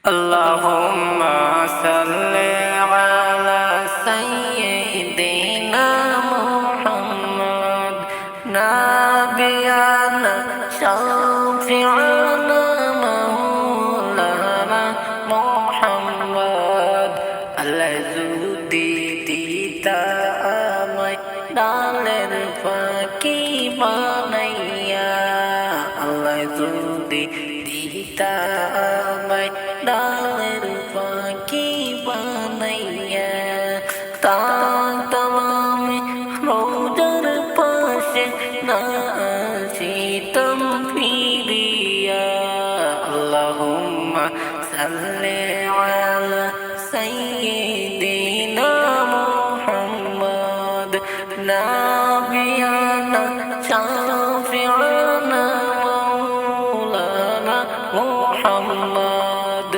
اللهم صل على سيدنا محمد نبينا شفيعنا مولانا محمد الذي দিতা আমায় ডালের পাখি বানাইয়া আল্লাহ যদি দিতা আমায় ডালের পাখি বানাইয়া তাতাম আমি রোজার পাশে না আসিতাম ফিরিয়া আল্লাহুম্মা সাল্লি আলা সাইয়্যিদিনা মুহাম্মদ নাবিয়ানা শাফিআনা মাওলানা মুহাম্মদ